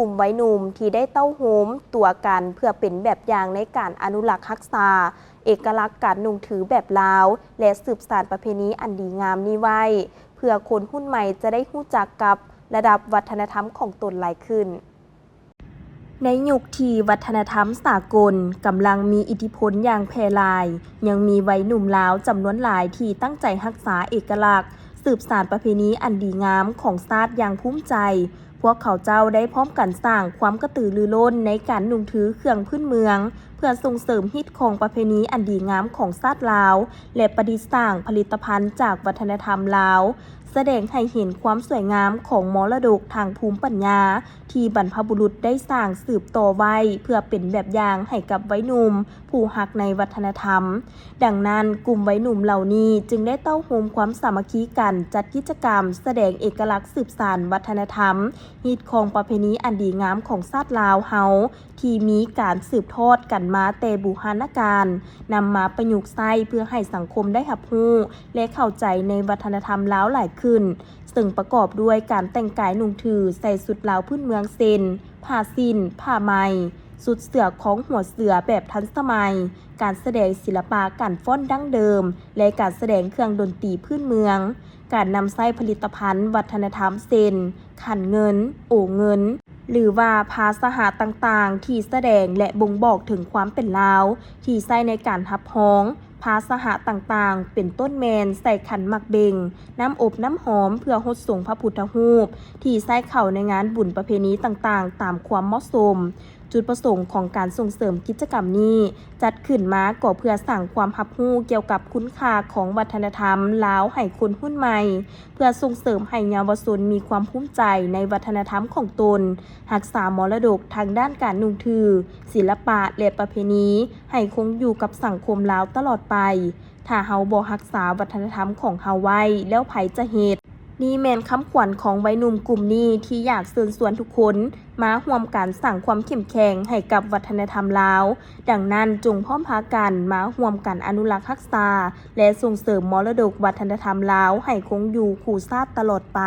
ลุ่มวัยหนุ่มที่ได้เต้าโหมตัวกันเพื่อเป็นแบบอย่างในการอนุรักษ์รักษาเอกลักษณ์การนุ่งถือแบบลาวและสืบสานประเพณีอันดีงามนี้ไว้เพื่อคนรุ่นใหม่จะได้รู้จักกับระดับวัฒนธรรมของตนหลายขึ้นในยุคที่วัฒนธรรมสากลกำลังมีอิทธิพลอย่างแพร่หลายยังมีวัยหนุ่มลาวจำนวนหลายที่ตั้งใจรักษาเอกลักษณ์สืบสานประเพณีอันดีงามของชาติอย่างภูมิใจพวกเขาเจ้าได้พร้อมกันสร้างความกระตือรือร้นในการนุ่งถือเครื่องพื้นเมืองเพื่อส่งเสริมฮิตของประเพณีอันดีงามของชาติลาวและประดิษฐ์สร้างผลิตภัณฑ์จากวัฒนธรรมลาวแสดงให้เห็นความสวยงามของมรดกทางภูมิปัญญาที่บรรพบุรุษได้สร้างสืบต่อไว้เพื่อเป็นแบบอย่างให้กับวัยหนุ่มผู้รักในวัฒนธรรมดังนั้นกลุ่มวัยหนุ่มเหล่านี้จึงได้เต้าโฮมความสามัคคีกันจัดกิจกรรมแสดงเอกลักษณ์สืบสานวัฒนธรรมฮิตของประเพณีอันดีงามของชาติลาวเฮาที่มีการสืบทอดกันมาแต่โบราณกาลนำมาประยุกต์ใช้เพื่อให้สังคมได้รับรู้และเข้าใจในวัฒนธรรมลาวหลายขึ้นซึ่งประกอบด้วยการแต่งกายนุ่งถือใส่สุดลาวพื้นเมืองเซนผ้าสิ้นผ้าไหมสุดเสือของหัวเสือแบบทันสมัยการแสดงศิลปะการฟ้อนดั้งเดิมและการแสดงเครื่องดนตรีพื้นเมืองการนำใช้ผลิตภัณฑ์วัฒนธรรมเซนขันเงินโอเงินหรือว่าภาษาต่างๆที่แสดงและบ่งบอกถึงความเป็นลาวที่ใช้ในการรับฮ้องภาษาต่างๆเป็นต้นแมนใส่ขันหมักเบงน้ำอบน้ำหอมเพื่อฮดส่งพระพุทธรูปที่ใช้เข้าในงานบุญประเพณีต่างๆตามความเหมาะสมจุดประสงค์ของการส่งเสริมกิจกรรมนี้จัดขึ้นมาก็เพื่อสร้างความรับรู้เกี่ยวกับคุณค่าของวัฒนธรรมลาวให้คนรุ่นใหม่เพื่อส่งเสริมให้เยาวชนมีความภูมิใจในวัฒนธรรมของตนรักษามรดกทางด้านการนุ่งถือศิลปะและประเพณีให้คงอยู่กับสังคมลาวตลอดไปถ้าเฮาบ่รักษาวัฒนธรรมของเฮาไว้แล้วไผจะเฮ็ดนี่แม่นคำขวัญของวัยหนุ่มกลุ่มนี้ที่อยากเชิญชวนทุกคนมาร่วมกันสร้างความเข้มแข็งให้กับวัฒนธรรมลาวดังนั้นจงพร้อมพากันมาร่วมกันอนุรักษ์รักษาและส่งเสริมมรดกวัฒนธรรมลาวให้คงอยู่คู่ชาติตลอดไป